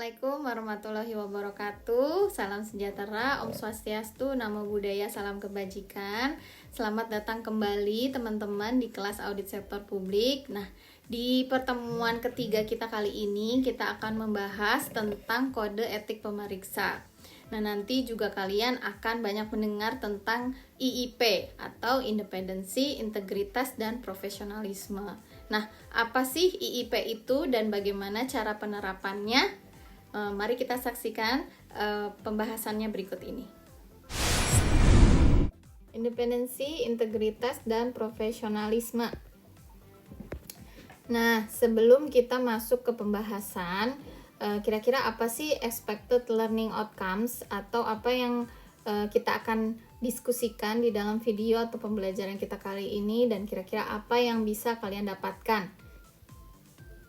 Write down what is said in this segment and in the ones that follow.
Assalamualaikum warahmatullahi wabarakatuh. Salam sejahtera, Om Swastiastu, Namo Buddhaya, salam kebajikan. Selamat datang kembali teman-teman di kelas audit sektor publik. Nah, di pertemuan ketiga kita kali ini kita akan membahas tentang kode etik pemeriksa. Nah, nanti juga kalian akan banyak mendengar tentang IIP atau independensi, integritas, dan profesionalisme. Nah, apa sih IIP itu dan bagaimana cara penerapannya? Mari kita saksikan pembahasannya berikut ini. Independensi, integritas, dan profesionalisme. Nah, sebelum kita masuk ke pembahasan, kira-kira apa sih expected learning outcomes atau apa yang kita akan diskusikan di dalam video atau pembelajaran kita kali ini, dan kira-kira apa yang bisa kalian dapatkan.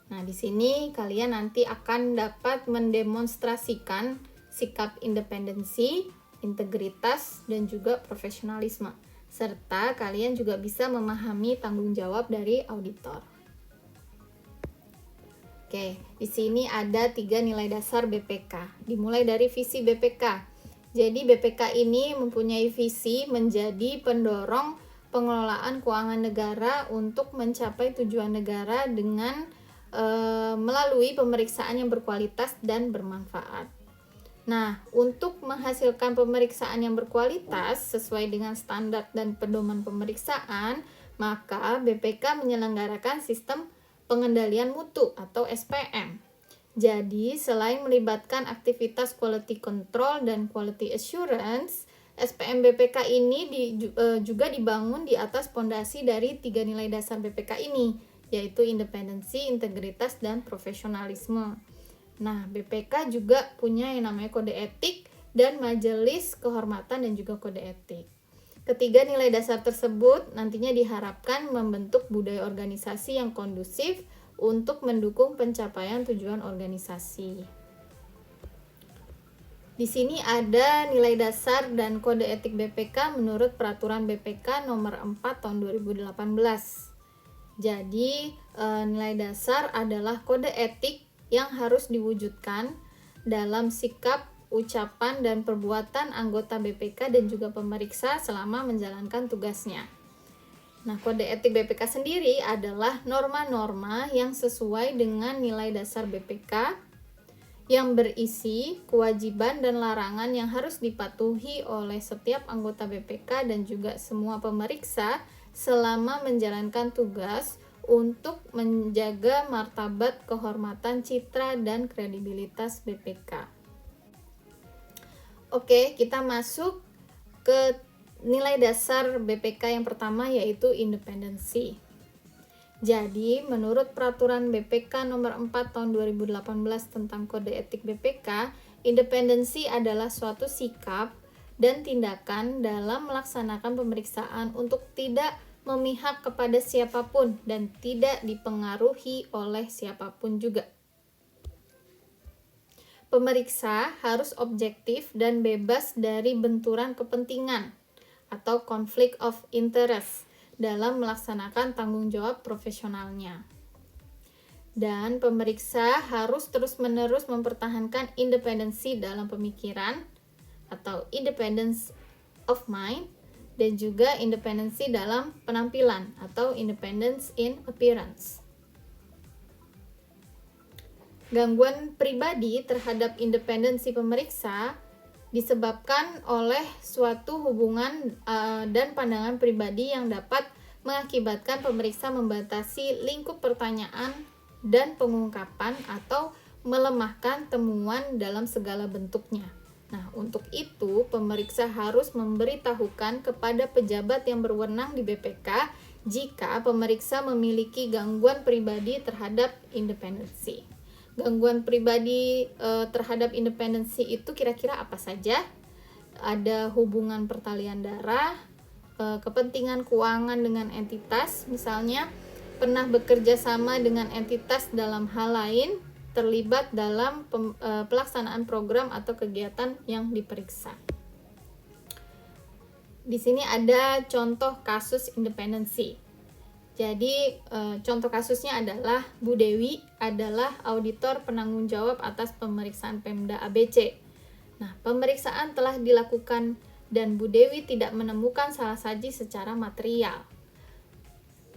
Nah, di sini kalian nanti akan dapat mendemonstrasikan sikap independensi, integritas, dan juga profesionalisme. Serta kalian juga bisa memahami tanggung jawab dari auditor. Oke, di sini ada 3 nilai dasar BPK. Dimulai dari visi BPK. Jadi BPK ini mempunyai visi menjadi pendorong pengelolaan keuangan negara untuk mencapai tujuan negara dengan melalui pemeriksaan yang berkualitas dan bermanfaat. Nah, untuk menghasilkan pemeriksaan yang berkualitas sesuai dengan standar dan pedoman pemeriksaan, maka BPK menyelenggarakan sistem pengendalian mutu atau SPM. Jadi, selain melibatkan aktivitas quality control dan quality assurance, SPM BPK ini juga dibangun di atas pondasi dari 3 nilai dasar BPK ini, yaitu independensi, integritas, dan profesionalisme. Nah, BPK juga punya yang namanya kode etik dan majelis kehormatan dan juga kode etik. Ketiga nilai dasar tersebut nantinya diharapkan membentuk budaya organisasi yang kondusif untuk mendukung pencapaian tujuan organisasi. Di sini ada nilai dasar dan kode etik BPK menurut peraturan BPK nomor 4 tahun 2018. Jadi, nilai dasar adalah kode etik yang harus diwujudkan dalam sikap, ucapan, dan perbuatan anggota BPK dan juga pemeriksa selama menjalankan tugasnya. Nah, kode etik BPK sendiri adalah norma-norma yang sesuai dengan nilai dasar BPK yang berisi kewajiban dan larangan yang harus dipatuhi oleh setiap anggota BPK dan juga semua pemeriksa selama menjalankan tugas untuk menjaga martabat, kehormatan, citra, dan kredibilitas BPK. Oke, kita masuk ke nilai dasar BPK yang pertama, yaitu independensi. Jadi, menurut peraturan BPK nomor 4 tahun 2018 tentang kode etik BPK, independensi adalah suatu sikap dan tindakan dalam melaksanakan pemeriksaan untuk tidak memihak kepada siapapun dan tidak dipengaruhi oleh siapapun juga. Pemeriksa harus objektif dan bebas dari benturan kepentingan atau conflict of interest dalam melaksanakan tanggung jawab profesionalnya. Dan pemeriksa harus terus-menerus mempertahankan independensi dalam pemikiran atau independence of mind, dan juga independensi dalam penampilan atau independence in appearance. Gangguan pribadi terhadap independensi pemeriksa disebabkan oleh suatu hubungan dan pandangan pribadi yang dapat mengakibatkan pemeriksa membatasi lingkup pertanyaan dan pengungkapan atau melemahkan temuan dalam segala bentuknya. Nah, untuk itu pemeriksa harus memberitahukan kepada pejabat yang berwenang di BPK jika pemeriksa memiliki gangguan pribadi terhadap independensi. Gangguan pribadi terhadap independensi itu kira-kira apa saja? Ada hubungan pertalian darah, kepentingan keuangan dengan entitas, misalnya pernah bekerja sama dengan entitas dalam hal lain, terlibat dalam pelaksanaan program atau kegiatan yang diperiksa. Di sini ada contoh kasus independensi. Jadi contoh kasusnya adalah Bu Dewi adalah auditor penanggung jawab atas pemeriksaan Pemda ABC. Nah, pemeriksaan telah dilakukan dan Bu Dewi tidak menemukan salah saji secara material.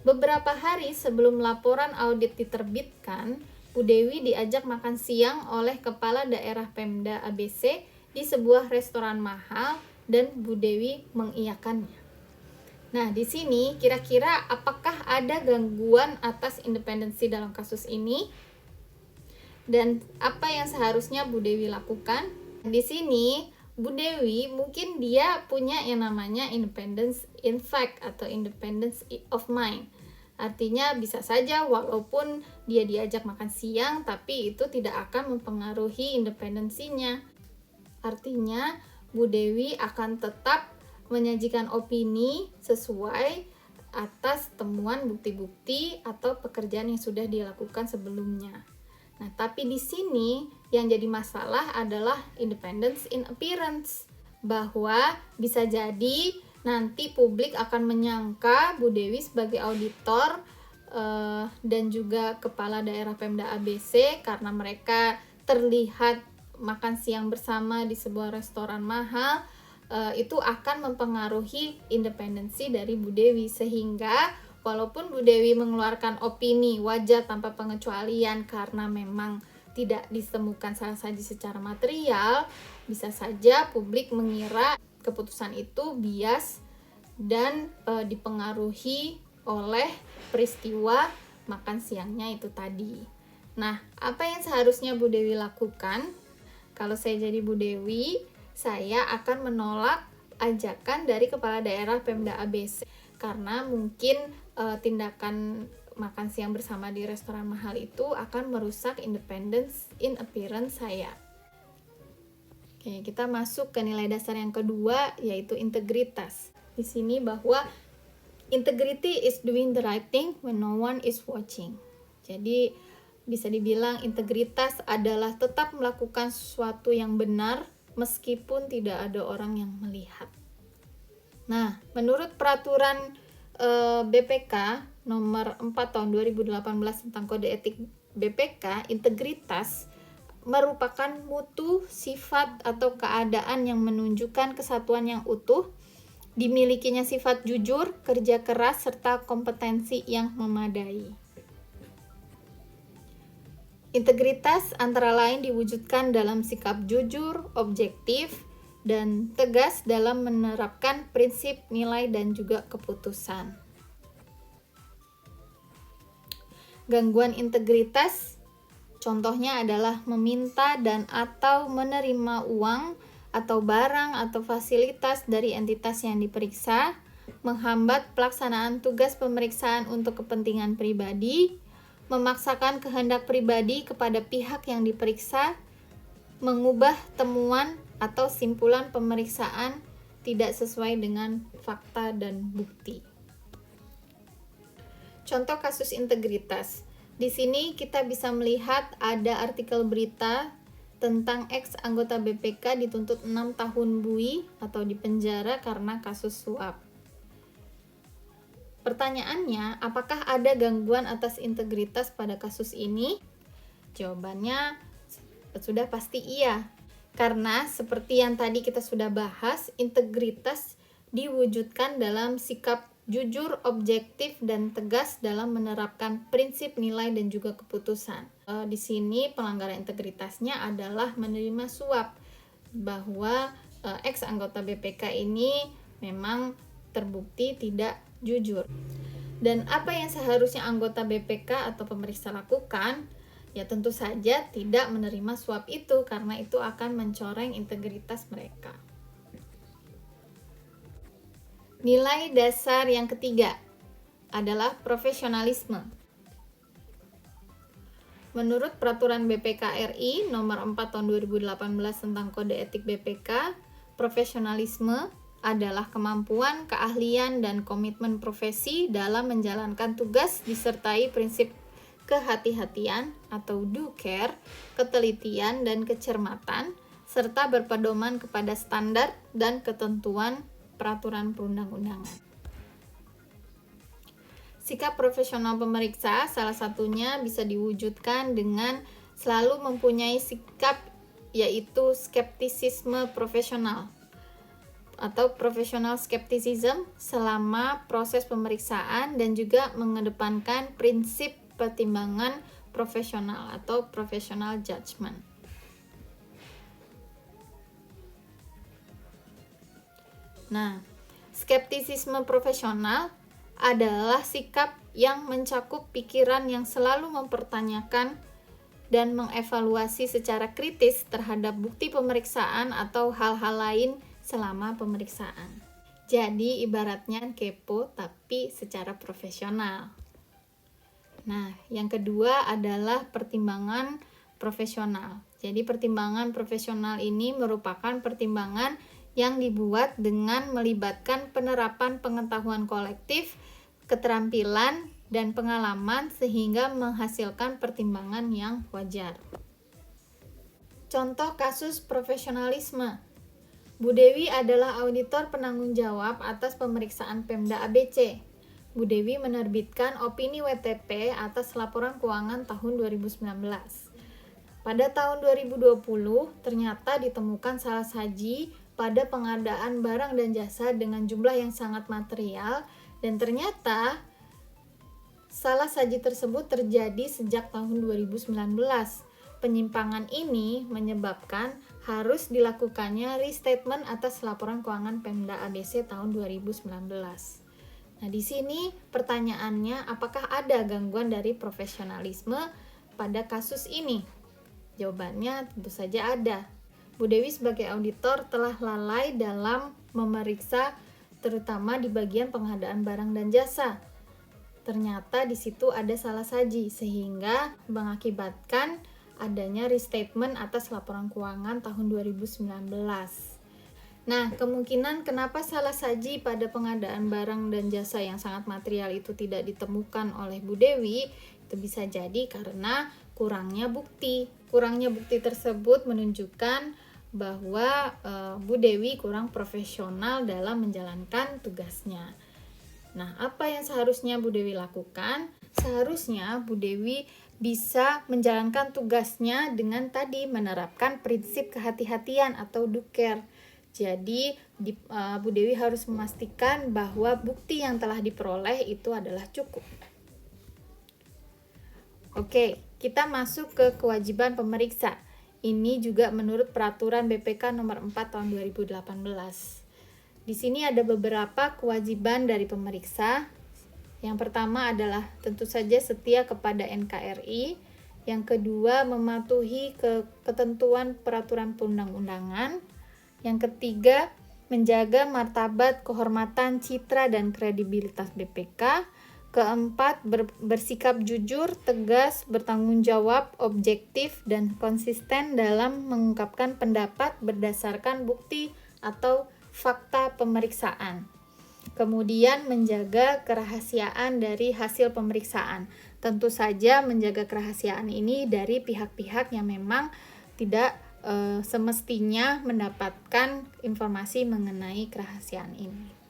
Beberapa hari sebelum laporan audit diterbitkan, Bu Dewi diajak makan siang oleh Kepala Daerah Pemda ABC di sebuah restoran mahal dan Bu Dewi mengiyakannya. Nah, di sini kira-kira apakah ada gangguan atas independensi dalam kasus ini? Dan apa yang seharusnya Bu Dewi lakukan? Di sini Bu Dewi mungkin dia punya yang namanya independence in fact atau independence of mind. Artinya bisa saja walaupun dia diajak makan siang, tapi itu tidak akan mempengaruhi independensinya. Artinya Bu Dewi akan tetap menyajikan opini sesuai atas temuan bukti-bukti atau pekerjaan yang sudah dilakukan sebelumnya. Nah, tapi di sini yang jadi masalah adalah independence in appearance, bahwa bisa jadi nanti publik akan menyangka Bu Dewi sebagai auditor dan juga kepala daerah Pemda ABC karena mereka terlihat makan siang bersama di sebuah restoran mahal, itu akan mempengaruhi independensi dari Bu Dewi, sehingga walaupun Bu Dewi mengeluarkan opini wajar tanpa pengecualian karena memang tidak ditemukan salah saji secara material, bisa saja publik mengira keputusan itu bias dan dipengaruhi oleh peristiwa makan siangnya itu tadi. Nah, apa yang seharusnya Bu Dewi lakukan? Kalau saya jadi Bu Dewi, saya akan menolak ajakan dari Kepala Daerah Pemda ABC karena mungkin tindakan makan siang bersama di restoran mahal itu akan merusak independence in appearance saya. Oke, kita masuk ke nilai dasar yang kedua, yaitu integritas. Di sini bahwa integrity is doing the right thing when no one is watching. Jadi bisa dibilang integritas adalah tetap melakukan sesuatu yang benar meskipun tidak ada orang yang melihat. Nah, menurut peraturan BPK nomor 4 tahun 2018 tentang kode etik BPK, integritas merupakan mutu, sifat, atau keadaan yang menunjukkan kesatuan yang utuh, dimilikinya sifat jujur, kerja keras, serta kompetensi yang memadai. Integritas antara lain diwujudkan dalam sikap jujur, objektif, dan tegas dalam menerapkan prinsip, nilai, dan juga keputusan. Gangguan integritas contohnya adalah meminta dan atau menerima uang atau barang atau fasilitas dari entitas yang diperiksa, menghambat pelaksanaan tugas pemeriksaan untuk kepentingan pribadi, memaksakan kehendak pribadi kepada pihak yang diperiksa, mengubah temuan atau simpulan pemeriksaan tidak sesuai dengan fakta dan bukti. Contoh kasus integritas. Di sini kita bisa melihat ada artikel berita tentang ex anggota BPK dituntut 6 tahun bui atau dipenjara karena kasus suap. Pertanyaannya, apakah ada gangguan atas integritas pada kasus ini? Jawabannya sudah pasti iya. Karena seperti yang tadi kita sudah bahas, integritas diwujudkan dalam sikap jujur, objektif, dan tegas dalam menerapkan prinsip, nilai, dan juga keputusan. Di sini pelanggaran integritasnya adalah menerima suap, bahwa ex anggota BPK ini memang terbukti tidak jujur. Dan apa yang seharusnya anggota BPK atau pemeriksa lakukan? Ya tentu saja tidak menerima suap itu karena itu akan mencoreng integritas mereka. Nilai dasar yang ketiga adalah profesionalisme. Menurut peraturan BPK RI nomor 4 tahun 2018 tentang kode etik BPK, profesionalisme adalah kemampuan, keahlian, dan komitmen profesi dalam menjalankan tugas disertai prinsip kehati-hatian atau due care, ketelitian, dan kecermatan, serta berpedoman kepada standar dan ketentuan peraturan perundang-undangan. Sikap profesional pemeriksa salah satunya bisa diwujudkan dengan selalu mempunyai sikap yaitu skeptisisme profesional atau professional skepticism selama proses pemeriksaan dan juga mengedepankan prinsip pertimbangan profesional atau professional judgment. Nah, skeptisisme profesional adalah sikap yang mencakup pikiran yang selalu mempertanyakan dan mengevaluasi secara kritis terhadap bukti pemeriksaan atau hal-hal lain selama pemeriksaan. Jadi ibaratnya kepo tapi secara profesional. Nah, yang kedua adalah pertimbangan profesional. Jadi pertimbangan profesional ini merupakan pertimbangan yang dibuat dengan melibatkan penerapan pengetahuan kolektif, keterampilan, dan pengalaman sehingga menghasilkan pertimbangan yang wajar. Contoh kasus profesionalisme. Bu Dewi adalah auditor penanggung jawab atas pemeriksaan Pemda ABC. Bu Dewi menerbitkan opini WTP atas laporan keuangan tahun 2019. Pada tahun 2020, ternyata ditemukan salah saji pada pengadaan barang dan jasa dengan jumlah yang sangat material, dan ternyata salah saji tersebut terjadi sejak tahun 2019. Penyimpangan ini menyebabkan harus dilakukannya restatement atas laporan keuangan Pemda ABC tahun 2019. Nah, di sini pertanyaannya, apakah ada gangguan dari profesionalisme pada kasus ini? Jawabannya tentu saja ada. Bu Dewi sebagai auditor telah lalai dalam memeriksa terutama di bagian pengadaan barang dan jasa. Ternyata di situ ada salah saji sehingga mengakibatkan adanya restatement atas laporan keuangan tahun 2019. Nah, kemungkinan kenapa salah saji pada pengadaan barang dan jasa yang sangat material itu tidak ditemukan oleh Bu Dewi, itu bisa jadi karena kurangnya bukti. Kurangnya bukti tersebut menunjukkan bahwa Bu Dewi kurang profesional dalam menjalankan tugasnya. Nah, apa yang seharusnya Bu Dewi lakukan? Seharusnya Bu Dewi bisa menjalankan tugasnya dengan tadi menerapkan prinsip kehati-hatian atau duker. Jadi Bu Dewi harus memastikan bahwa bukti yang telah diperoleh itu adalah cukup. Oke, kita masuk ke kewajiban pemeriksa. Ini juga menurut peraturan BPK nomor 4 tahun 2018. Di sini ada beberapa kewajiban dari pemeriksa. Yang pertama adalah tentu saja setia kepada NKRI. Yang kedua, mematuhi ketentuan peraturan perundang-undangan. Yang ketiga, menjaga martabat, kehormatan, citra, dan kredibilitas BPK. Keempat, bersikap jujur, tegas, bertanggung jawab, objektif, dan konsisten dalam mengungkapkan pendapat berdasarkan bukti atau fakta pemeriksaan. Kemudian menjaga kerahasiaan dari hasil pemeriksaan. Tentu saja menjaga kerahasiaan ini dari pihak-pihak yang memang tidak semestinya mendapatkan informasi mengenai kerahasiaan ini.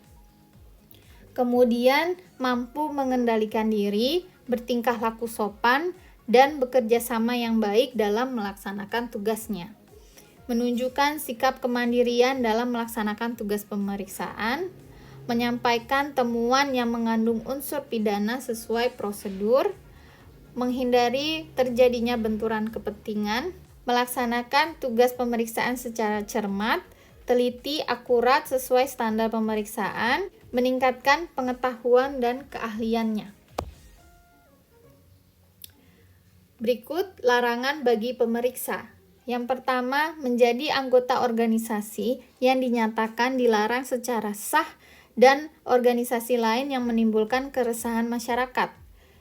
Kemudian mampu mengendalikan diri, bertingkah laku sopan, dan bekerja sama yang baik dalam melaksanakan tugasnya. Menunjukkan sikap kemandirian dalam melaksanakan tugas pemeriksaan, menyampaikan temuan yang mengandung unsur pidana sesuai prosedur, menghindari terjadinya benturan kepentingan, melaksanakan tugas pemeriksaan secara cermat, teliti, akurat sesuai standar pemeriksaan, meningkatkan pengetahuan dan keahliannya. Berikut larangan bagi pemeriksa. Yang pertama, menjadi anggota organisasi yang dinyatakan dilarang secara sah dan organisasi lain yang menimbulkan keresahan masyarakat.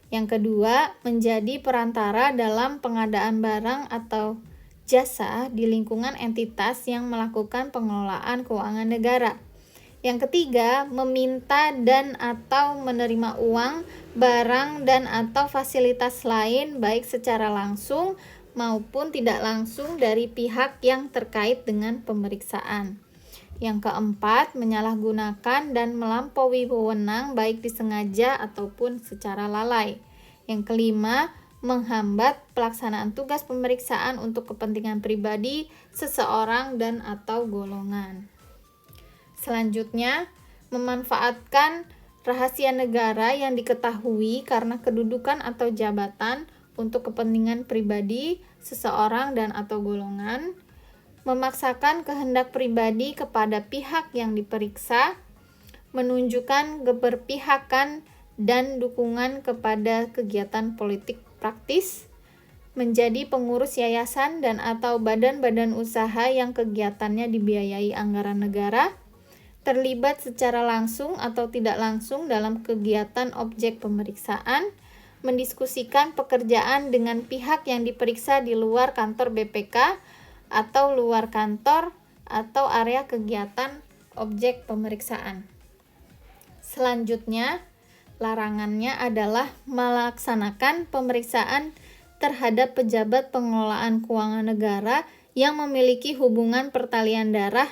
Yang kedua, menjadi perantara dalam pengadaan barang atau jasa di lingkungan entitas yang melakukan pengelolaan keuangan negara. Yang ketiga, meminta dan atau menerima uang, barang, dan atau fasilitas lain baik secara langsung maupun tidak langsung dari pihak yang terkait dengan pemeriksaan. Yang keempat, menyalahgunakan dan melampaui wewenang baik disengaja ataupun secara lalai. Yang kelima, menghambat pelaksanaan tugas pemeriksaan untuk kepentingan pribadi seseorang dan atau golongan. Selanjutnya, memanfaatkan rahasia negara yang diketahui karena kedudukan atau jabatan untuk kepentingan pribadi seseorang dan atau golongan, memaksakan kehendak pribadi kepada pihak yang diperiksa, menunjukkan keberpihakan dan dukungan kepada kegiatan politik praktis, menjadi pengurus yayasan dan atau badan-badan usaha yang kegiatannya dibiayai anggaran negara, terlibat secara langsung atau tidak langsung dalam kegiatan objek pemeriksaan, mendiskusikan pekerjaan dengan pihak yang diperiksa di luar kantor BPK atau luar kantor atau area kegiatan objek pemeriksaan. Selanjutnya, larangannya adalah melaksanakan pemeriksaan terhadap pejabat pengelolaan keuangan negara yang memiliki hubungan pertalian darah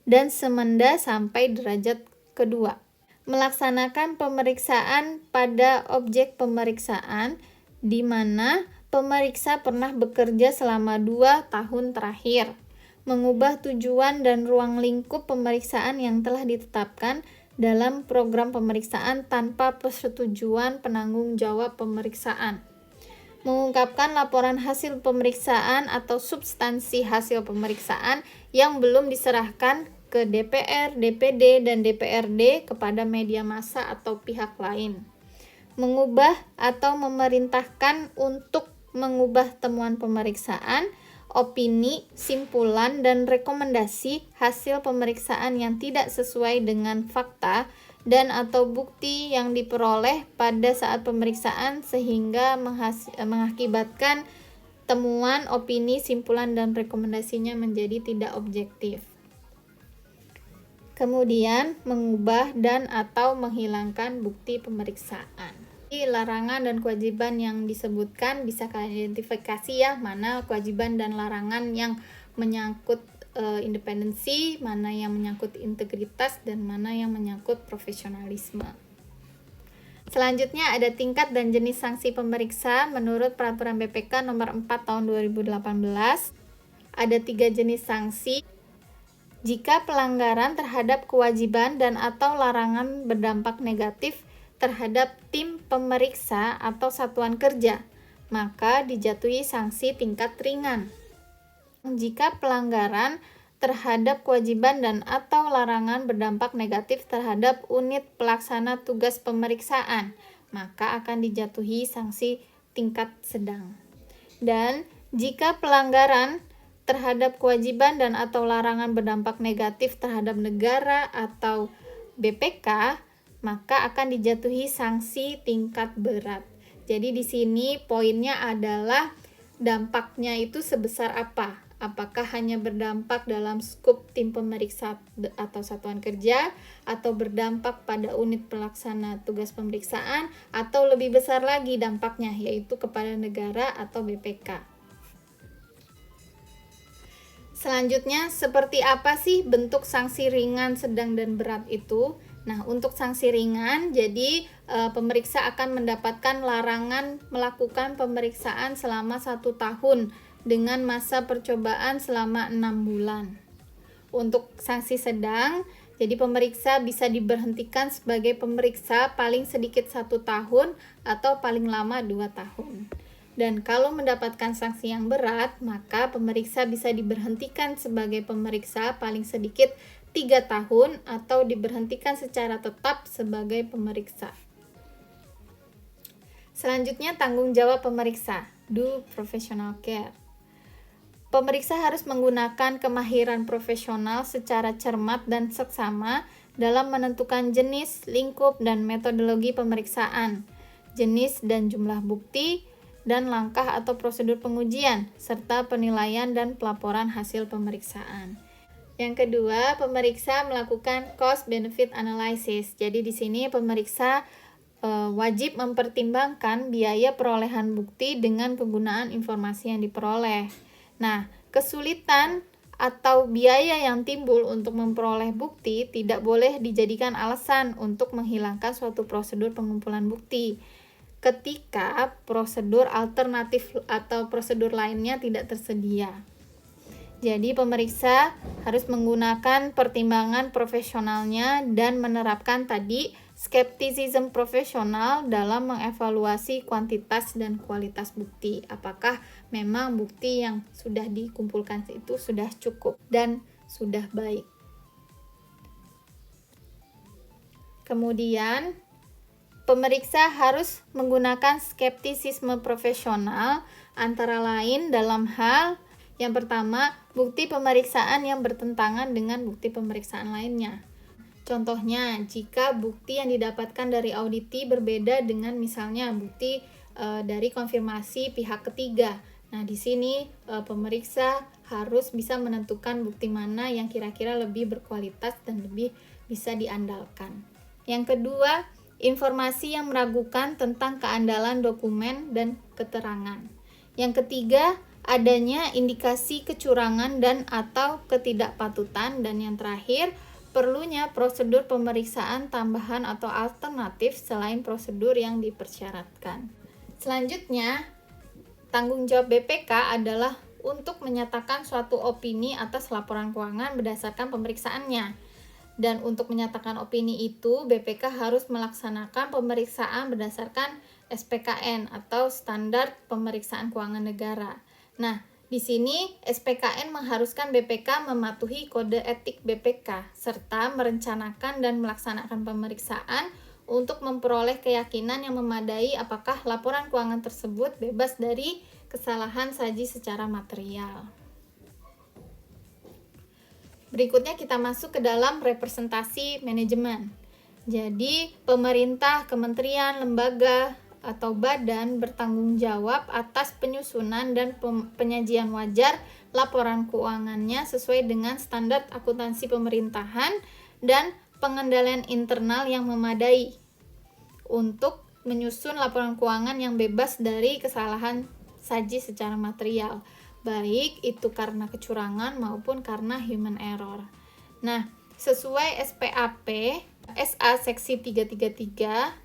dan semenda sampai derajat kedua. Melaksanakan pemeriksaan pada objek pemeriksaan di mana pemeriksa pernah bekerja selama 2 tahun terakhir. Mengubah tujuan dan ruang lingkup pemeriksaan yang telah ditetapkan dalam program pemeriksaan tanpa persetujuan penanggung jawab pemeriksaan. Mengungkapkan laporan hasil pemeriksaan atau substansi hasil pemeriksaan yang belum diserahkan ke DPR, DPD, dan DPRD kepada media massa atau pihak lain. Mengubah atau memerintahkan untuk mengubah temuan pemeriksaan, opini, simpulan, dan rekomendasi hasil pemeriksaan yang tidak sesuai dengan fakta dan atau bukti yang diperoleh pada saat pemeriksaan sehingga mengakibatkan temuan, opini, simpulan, dan rekomendasinya menjadi tidak objektif. Kemudian, mengubah dan atau menghilangkan bukti pemeriksaan. Larangan dan kewajiban yang disebutkan bisa kalian identifikasi ya, mana kewajiban dan larangan yang menyangkut independensi, mana yang menyangkut integritas, dan mana yang menyangkut profesionalisme. Selanjutnya ada tingkat dan jenis sanksi pemeriksa menurut Peraturan BPK nomor 4 tahun 2018. Ada 3 jenis sanksi. Jika pelanggaran terhadap kewajiban dan atau larangan berdampak negatif terhadap tim pemeriksa atau satuan kerja, maka dijatuhi sanksi tingkat ringan. Jika pelanggaran terhadap kewajiban dan atau larangan berdampak negatif terhadap unit pelaksana tugas pemeriksaan, maka akan dijatuhi sanksi tingkat sedang. Dan jika pelanggaran terhadap kewajiban dan atau larangan berdampak negatif terhadap negara atau BPK, maka akan dijatuhi sanksi tingkat berat. Jadi di sini poinnya adalah dampaknya itu sebesar apa? Apakah hanya berdampak dalam skup tim pemeriksa atau satuan kerja, atau berdampak pada unit pelaksana tugas pemeriksaan, atau lebih besar lagi dampaknya, yaitu kepada negara atau BPK. Selanjutnya, seperti apa sih bentuk sanksi ringan, sedang, dan berat itu? Nah, untuk sanksi ringan, jadi pemeriksa akan mendapatkan larangan melakukan pemeriksaan selama 1 tahun dengan masa percobaan selama 6 bulan. Untuk sanksi sedang, jadi pemeriksa bisa diberhentikan sebagai pemeriksa paling sedikit 1 tahun atau paling lama 2 tahun. Dan kalau mendapatkan sanksi yang berat, maka pemeriksa bisa diberhentikan sebagai pemeriksa paling sedikit 3 tahun atau diberhentikan secara tetap sebagai pemeriksa. Selanjutnya, tanggung jawab pemeriksa, due professional care. Pemeriksa harus menggunakan kemahiran profesional secara cermat dan seksama dalam menentukan jenis, lingkup, dan metodologi pemeriksaan, jenis dan jumlah bukti, dan langkah atau prosedur pengujian, serta penilaian dan pelaporan hasil pemeriksaan. Yang kedua, pemeriksa melakukan cost-benefit analysis. Jadi di sini pemeriksa wajib mempertimbangkan biaya perolehan bukti dengan penggunaan informasi yang diperoleh. Nah, kesulitan atau biaya yang timbul untuk memperoleh bukti tidak boleh dijadikan alasan untuk menghilangkan suatu prosedur pengumpulan bukti ketika prosedur alternatif atau prosedur lainnya tidak tersedia. Jadi pemeriksa harus menggunakan pertimbangan profesionalnya dan menerapkan tadi skeptisisme profesional dalam mengevaluasi kuantitas dan kualitas bukti. Apakah memang bukti yang sudah dikumpulkan itu sudah cukup dan sudah baik. Kemudian pemeriksa harus menggunakan skeptisisme profesional antara lain dalam hal yang pertama, bukti pemeriksaan yang bertentangan dengan bukti pemeriksaan lainnya. Contohnya, jika bukti yang didapatkan dari auditi berbeda dengan misalnya bukti dari konfirmasi pihak ketiga. Nah, di sini pemeriksa harus bisa menentukan bukti mana yang kira-kira lebih berkualitas dan lebih bisa diandalkan. Yang kedua, informasi yang meragukan tentang keandalan dokumen dan keterangan. Yang ketiga, adanya indikasi kecurangan dan atau ketidakpatutan, dan yang terakhir perlunya prosedur pemeriksaan tambahan atau alternatif selain prosedur yang dipersyaratkan. Selanjutnya, tanggung jawab BPK adalah untuk menyatakan suatu opini atas laporan keuangan berdasarkan pemeriksaannya. Dan untuk menyatakan opini itu, BPK harus melaksanakan pemeriksaan berdasarkan SPKN atau Standar Pemeriksaan Keuangan Negara. Nah, di sini SPKN mengharuskan BPK mematuhi kode etik BPK serta merencanakan dan melaksanakan pemeriksaan untuk memperoleh keyakinan yang memadai apakah laporan keuangan tersebut bebas dari kesalahan saji secara material. Berikutnya kita masuk ke dalam representasi manajemen. Jadi, pemerintah, kementerian, lembaga, atau badan bertanggung jawab atas penyusunan dan penyajian wajar laporan keuangannya sesuai dengan standar akuntansi pemerintahan dan pengendalian internal yang memadai untuk menyusun laporan keuangan yang bebas dari kesalahan saji secara material, baik itu karena kecurangan maupun karena human error. Nah, sesuai SPAP SA seksi 333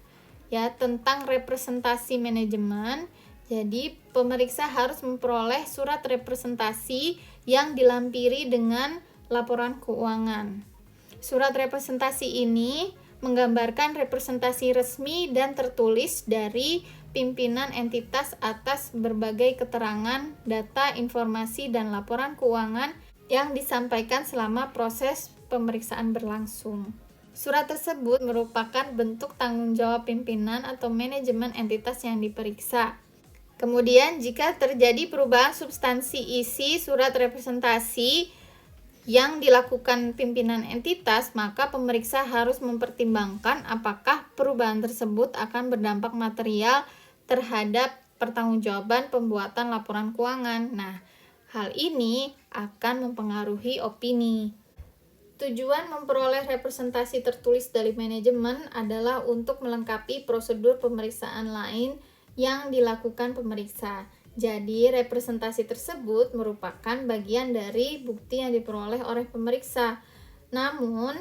ya tentang representasi manajemen. Jadi pemeriksa harus memperoleh surat representasi yang dilampiri dengan laporan keuangan. Surat representasi ini menggambarkan representasi resmi dan tertulis dari pimpinan entitas atas berbagai keterangan, data, informasi, dan laporan keuangan yang disampaikan selama proses pemeriksaan berlangsung. Surat tersebut merupakan bentuk tanggung jawab pimpinan atau manajemen entitas yang diperiksa. Kemudian, jika terjadi perubahan substansi isi surat representasi yang dilakukan pimpinan entitas, maka pemeriksa harus mempertimbangkan apakah perubahan tersebut akan berdampak material terhadap pertanggungjawaban pembuatan laporan keuangan. Nah, hal ini akan mempengaruhi opini. Tujuan memperoleh representasi tertulis dari manajemen adalah untuk melengkapi prosedur pemeriksaan lain yang dilakukan pemeriksa. Jadi, representasi tersebut merupakan bagian dari bukti yang diperoleh oleh pemeriksa. Namun,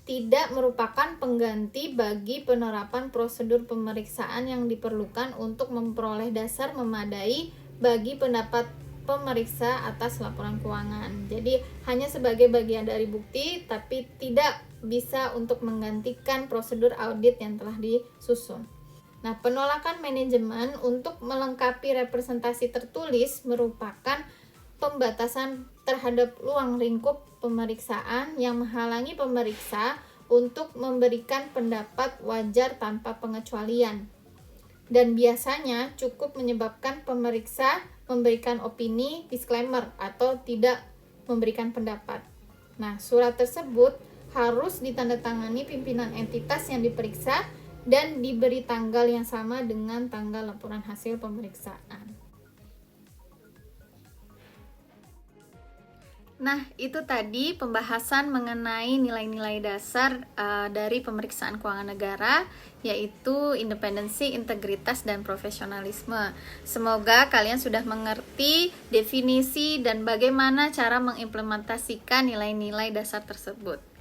tidak merupakan pengganti bagi penerapan prosedur pemeriksaan yang diperlukan untuk memperoleh dasar memadai bagi pendapat pemeriksa atas laporan keuangan. Jadi hanya sebagai bagian dari bukti, tapi tidak bisa untuk menggantikan prosedur audit yang telah disusun. Nah, penolakan manajemen untuk melengkapi representasi tertulis merupakan pembatasan terhadap ruang lingkup pemeriksaan yang menghalangi pemeriksa untuk memberikan pendapat wajar tanpa pengecualian. Dan biasanya cukup menyebabkan pemeriksa memberikan opini, disclaimer, atau tidak memberikan pendapat. Nah, surat tersebut harus ditandatangani pimpinan entitas yang diperiksa dan diberi tanggal yang sama dengan tanggal laporan hasil pemeriksaan. Nah, itu tadi pembahasan mengenai nilai-nilai dasar dari pemeriksaan keuangan negara, yaitu independensi, integritas, dan profesionalisme. Semoga kalian sudah mengerti definisi dan bagaimana cara mengimplementasikan nilai-nilai dasar tersebut.